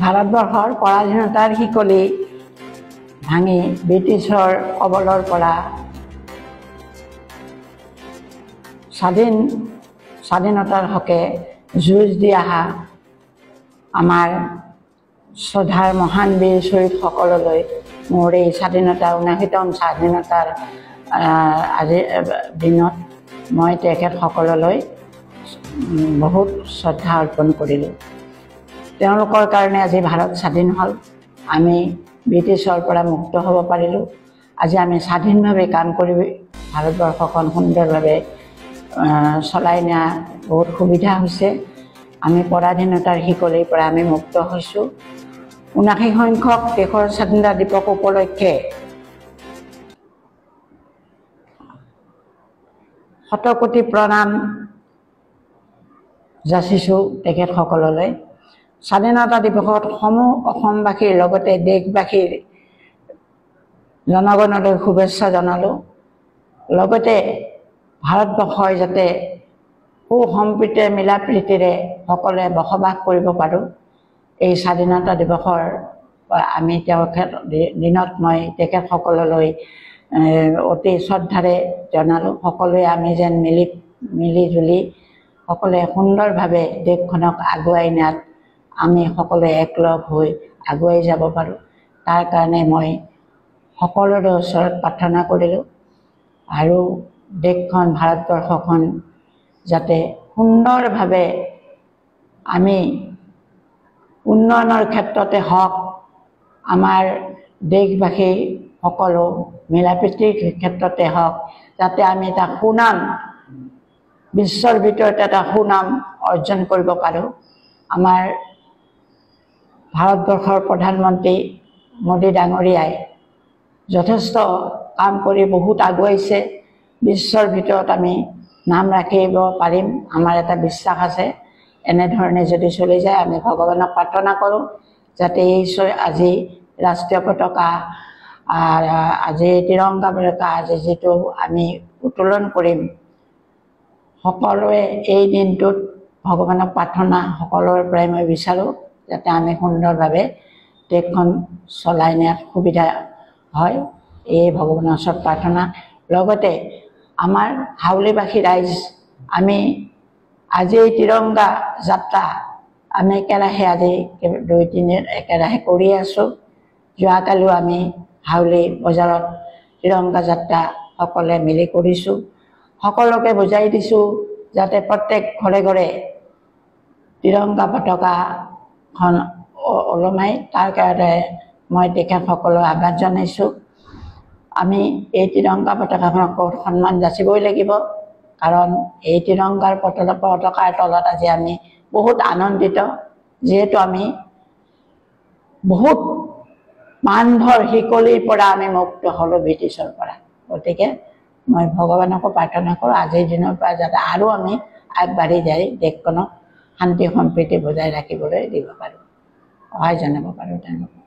ভাৰতবৰ্ষৰ পৰাধীনতাৰ শিকলি ভাঙি ব্ৰিটিছৰ কবলৰ পৰা স্বাধীনতাৰ হকে যুঁজ দি অহা আমাৰ শ্ৰদ্ধাৰ মহান বীৰ শ্বহীদসকললৈ মোৰ এই স্বাধীনতা ৭৯তম স্বাধীনতাৰ আজিৰ দিনত মই তেখেতসকললৈ বহুত শ্ৰদ্ধা অৰ্পণ কৰিলোঁ। তেওঁলোকৰ কাৰণে আজি ভাৰত স্বাধীন হ'ল, আমি ব্ৰিটিছৰ পৰা মুক্ত হ'ব পাৰিলোঁ। আজি আমি স্বাধীনভাৱে কাম কৰি ভাৰতবৰ্ষখন সুন্দৰভাৱে চলাই নিয়া বহুত সুবিধা হৈছে। আমি পৰাধীনতাৰ শিকলিৰ পৰা আমি মুক্ত হৈছোঁ। ৭৯ সংখ্যক দেশৰ স্বাধীনতা দিৱস উপলক্ষে শতকোটি প্ৰণাম যাচিছোঁ তেখেতসকললৈ। স্বাধীনতা দিৱসত সমূহ অসমবাসীৰ লগতে দেশবাসীৰ জনগণলৈ শুভেচ্ছা জনালোঁ। লগতে ভাৰতবৰ্ষই যাতে সুসম্প্ৰীতিৰে মিলা প্ৰীতিৰে সকলোৱে বসবাস কৰিব পাৰোঁ, এই স্বাধীনতা দিৱসৰ আমি দিনত মই তেখেতসকললৈ অতি শ্ৰদ্ধাৰে জনালোঁ। সকলোৱে আমি যেন মিলি জুলি সকলোৱে সুন্দৰভাৱে দেশখনক আগুৱাই নিয়াত আমি সকলোৱে একলগ হৈ আগুৱাই যাব পাৰোঁ, তাৰ কাৰণে মই সকলোৰে ওচৰত প্ৰাৰ্থনা কৰিলোঁ। আৰু দেশখন ভাৰতবৰ্ষখন যাতে সুন্দৰভাৱে আমি উন্নয়নৰ ক্ষেত্ৰতে হওক, আমাৰ দেশবাসী সকলো মিলা প্ৰীতিৰ ক্ষেত্ৰতে হওক, যাতে আমি এটা সুনাম বিশ্বৰ ভিতৰত এটা সুনাম অৰ্জন কৰিব পাৰোঁ। আমাৰ ভাৰতবৰ্ষৰ প্ৰধানমন্ত্ৰী মোদী ডাঙৰীয়াই যথেষ্ট কাম কৰি বহুত আগুৱাইছে। বিশ্বৰ ভিতৰত আমি নাম ৰাখিব পাৰিম, আমাৰ এটা বিশ্বাস আছে। এনেধৰণে যদি চলি যায় আমি ভগৱানক প্ৰাৰ্থনা কৰোঁ যাতে আজি ৰাষ্ট্ৰীয় পতাকা, আজি তিৰংগা পতাকা আজি যিটো আমি উত্তোলন কৰিম, সকলোৱে এই দিনটোত ভগৱানক প্ৰাৰ্থনা সকলোৰে পৰাই মই বিচাৰোঁ যাতে আমি সুন্দৰভাৱে দেশখন চলাই নিয়াত সুবিধা হয়, এই ভগৱানৰ ওচৰত প্ৰাৰ্থনা। লগতে আমাৰ হাউলিবাসী ৰাইজ আমি আজি এই তিৰংগা যাত্ৰা আমি একেৰাহে আজি ২-৩ দিন একেৰাহে কৰি আছোঁ। যোৱাকালিও আমি হাউলি বজাৰত তিৰংগা যাত্ৰা সকলোৱে মিলি কৰিছোঁ। সকলোকে বুজাই দিছোঁ যাতে প্ৰত্যেক ঘৰে ঘৰে তিৰংগা পতাকাখন ওলমাই, তাৰ কাৰণে মই তেখেতসকলক আহ্বান জনাইছোঁ। আমি এই তিৰংগা পতাকাখনক সন্মান যাচিবই লাগিব, কাৰণ এই তিৰংগাৰ পতাকাৰ তলত আজি আমি বহুত আনন্দিত, যিহেতু আমি বহুত মানধৰ শিকলিৰ পৰা আমি মুক্ত হ'লোঁ ব্ৰিটিছৰ পৰা। গতিকে মই ভগৱানকো প্ৰাৰ্থনা কৰোঁ আজিৰ দিনৰ পৰা যাতে আৰু আমি আগবাঢ়ি যাই দেশখনক শান্তি সম্প্ৰীতি বজাই ৰাখিবলৈ দিব পাৰোঁ, সহায় জনাব পাৰোঁ তেওঁলোকক।